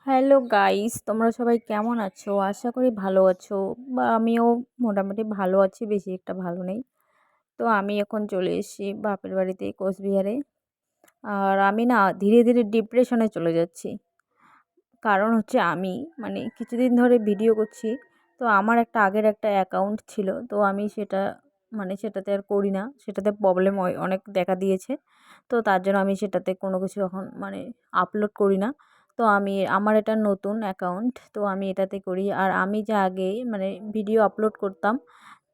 Hello guys, তোমরা সবাই কেমন আছো? আশা করি ভালো আছো। বা আমিও মোটামুটি ভালো আছি, বেশি একটা ভালো নেই। তো আমি এখন চলে এসেছি বাপের বাড়িতে, কোচবিহারে। আর আমি না ধীরে ধীরে ডিপ্রেশনে চলে যাচ্ছি। কারণ হচ্ছে আমি কিছুদিন ধরে ভিডিও করছি। তো আমার আগের একটা অ্যাকাউন্ট ছিল, তো আমি সেটা সেটাতে আর করি না। সেটাতে প্রবলেম অনেক দেখা দিয়েছে। তো তার জন্য আমি সেটাতে কোনো কিছু এখন আপলোড করি না। তো আমার এটা নতুন অ্যাকাউন্ট, তো আমি এটাতে করি। আর আমি যে আগে ভিডিও আপলোড করতাম,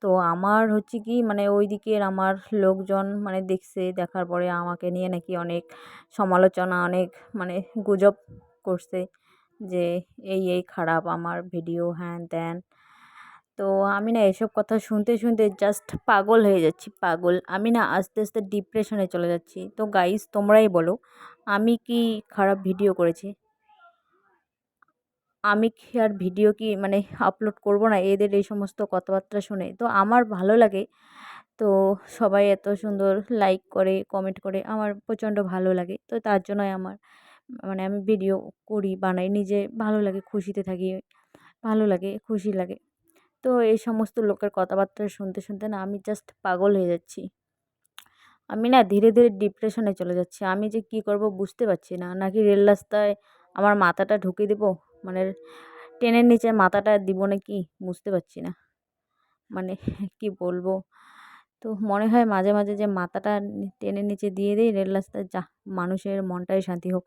তো আমার হচ্ছে কি ওই দিকের আমার লোকজন দেখছে, দেখার পরে আমাকে নিয়ে নাকি অনেক সমালোচনা, অনেক গুজব করছে যে এই খারাপ আমার ভিডিও, হ্যান ত্যান। তো আমি না এসব কথা শুনতে শুনতে জাস্ট পাগল হয়ে যাচ্ছি, পাগল। আমি না আস্তে আস্তে ডিপ্রেশনে চলে যাচ্ছি। তো গাইস, তোমরাই বলো, আমি কি খারাপ ভিডিও করেছি? আমি কি আর ভিডিও কি আপলোড করব না এদের এই সমস্ত কথাবার্তা শুনে? তো আমার ভালো লাগে। তো সবাই এত সুন্দর লাইক করে, কমেন্ট করে, আমার প্রচণ্ড ভালো লাগে। তো তার জন্যই আমার আমি ভিডিও করি, বানাই, নিজে ভালো লাগে, খুশিতে থাকি, ভালো লাগে, খুশি লাগে। তো এই সমস্ত লোকের কথাবার্তা শুনতে শুনতে না আমি জাস্ট পাগল হয়ে যাচ্ছি। আমি না ধীরে ধীরে ডিপ্রেশনে চলে যাচ্ছি। আমি যে কি করব বুঝতে পারছি না। নাকি রেল রাস্তায় আমার মাথাটা ঢুকিয়ে দেবো, মানে ট্রেনের নিচে মাথাটা দিব নাকি, বুঝতে পারছি না। মানে কি বলবো? তো মনে হয় মাঝে মাঝে যে মাথাটা ট্রেনের নিচে দিয়ে দিই রেল রাস্তায়, যা মানুষের মনটাই শান্তি হোক।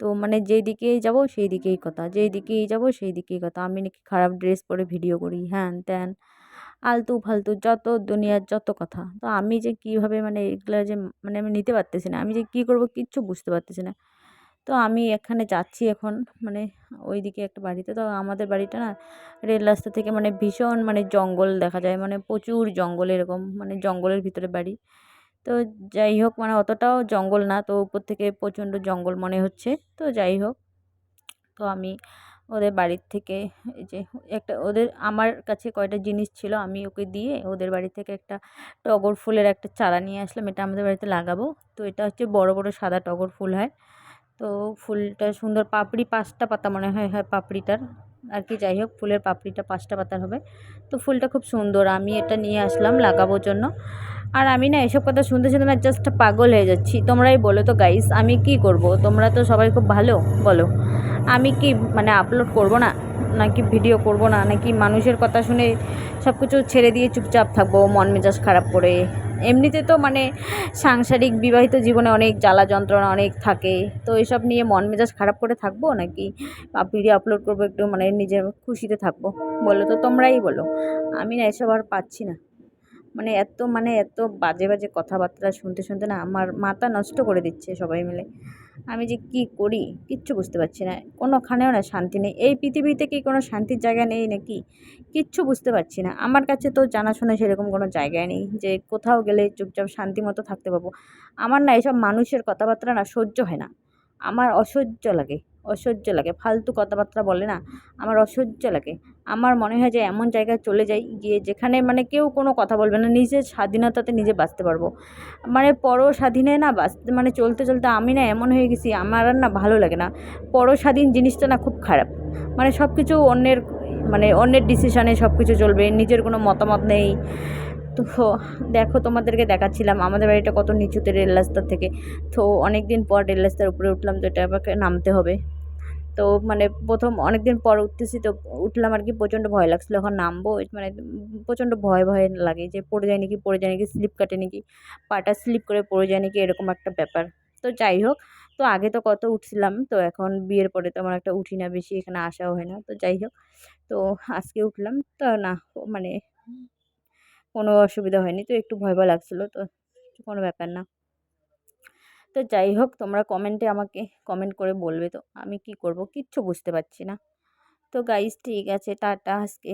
তো যেই দিকেই যাব সেই দিকেই কথা, যেই দিকেই যাব সেই দিকেই কথা। আমি নাকি খারাপ ড্রেস পরে ভিডিও করি, হ্যান ত্যান, আলতু ফালতু যত দুনিয়ার যত কথা। তো আমি যে কীভাবে এগুলা যে আমি নিতে পারতেছি না। আমি যে কী করব কিচ্ছু বুঝতে পারতেছি না। তো আমি এখানে যাচ্ছি এখন, মানে ওইদিকে একটা বাড়িতে। তো আমাদের বাড়িটা না রেল রাস্তা থেকে ভীষণ জঙ্গল দেখা যায়, প্রচুর জঙ্গল, এরকম জঙ্গলের ভিতরে বাড়ি। তো যাই হোক, অতটাও জঙ্গল না, তো উপর থেকে প্রচণ্ড জঙ্গল মনে হচ্ছে। তো যাই হোক, তো আমি ওদের বাড়ির থেকে এই যে আমার কাছে কয়টা জিনিস ছিল, আমি ওকে দিয়ে ওদের বাড়ি থেকে একটা টগর ফুলের একটা চারা নিয়ে আসলাম। এটা আমাদের বাড়িতে লাগাবো। তো এটা হচ্ছে বড় বড় সাদা টগর ফুল হয়। তো ফুলটা সুন্দর, পাপড়ি 5টা পাতা মনে হয় পাপড়িটার আর কি। যাই হোক, ফুলের পাপড়িটা 5টা পাতার হবে। তো ফুলটা খুব সুন্দর, আমি এটা নিয়ে আসলাম লাগাবোর জন্য। আর আমি না এসব কথা শুনতে শুনতে না জাস্ট পাগল হয়ে যাচ্ছি। তোমরাই বলো তো গাইস, আমি কি করব? তোমরা তো সবাই খুব ভালো, বলো আমি কি আপলোড করব না, নাকি ভিডিও করব না, নাকি মানুষের কথা শুনে সব কিছু ছেড়ে দিয়ে চুপচাপ থাকবো মন মেজাজ খারাপ করে? এমনিতে তো সাংসারিক বিবাহিত জীবনে অনেক জ্বালা যন্ত্রণা অনেক থাকে। তো এসব নিয়ে মন মেজাজ খারাপ করে থাকবো, নাকি ভিডিও আপলোড করবো একটু নিজের খুশিতে থাকবো? বলো তো, তোমরাই বলো। আমি না এসব আর পাচ্ছি না। এত বাজে বাজে কথাবার্তা শুনতে শুনতে না আমার মাথা নষ্ট করে দিচ্ছে সবাই মিলে। আমি যে কি করি কিচ্ছু বুঝতে পারছি না। কোনোখানেও না শান্তি নেই। এই পৃথিবীতে কি কোনো শান্তির জায়গা নেই নাকি? কিচ্ছু বুঝতে পারছি না। আমার কাছে তো জানাশোনা সেরকম কোনো জায়গায় নেই যে কোথাও গেলে চুপচাপ শান্তি মতো থাকতে পারবো। আমার না এসব মানুষের কথাবার্তা না সহ্য হয় না। আমার অসহ্য লাগে, অসহ্য লাগে। ফালতু কথাবার্তা বলে না, আমার অসহ্য লাগে। আমার মনে হয় যে এমন জায়গায় চলে যাই, গিয়ে যেখানে কেউ কোনো কথা বলবে না, নিজের স্বাধীনতাতে নিজে বাঁচতে পারবো। পর স্বাধীনে না বাঁচতে, চলতে চলতে আমি না এমন হয়ে গেছি, আমার আর না ভালো লাগে না। পর স্বাধীন জিনিসটা না খুব খারাপ। সব কিছু অন্যের, অন্যের ডিসিশনে সব কিছু চলবে, নিজের কোনো মতামত নেই। তো দেখো, তোমাদেরকে দেখাচ্ছিলাম আমাদের বাড়িটা কত নিচুতে রেল রাস্তার থেকে। তো অনেক দিন পর রেল রাস্তার উপরে উঠলাম, তো এটা আমাকে নামতে হবে। তো প্রথম অনেক দিন পর উঠতেছি, তো উঠলাম আর কি। প্রচণ্ড ভয় লাগছিলো, এখন নামবো প্রচণ্ড ভয় ভয় লাগে যে পড়ে যায় নাকি, পড়ে যায় নাকি, স্লিপ কাটে নাকি, পাটা স্লিপ করে পড়ে যায় নাকি, এরকম একটা ব্যাপার। তো যাই হোক, তো আগে তো কত উঠছিলাম, তো এখন বিয়ের পরে তো আমার একটা উঠি না, বেশি এখানে আসাও হয় না। তো যাই হোক, তো আজকে উঠলাম, তো না মানে কোনো অসুবিধা হয়নি। তো একটু ভয় ভয় লাগছিলো, তো কোনো ব্যাপার না। তো যাই হোক, তোমরা কমেন্টে আমাকে কমেন্ট করে বলবে তো আমি কি করব, কিচ্ছু বুঝতে পারছি না। তো গাইস, ঠিক আছে, টাটা আজকে।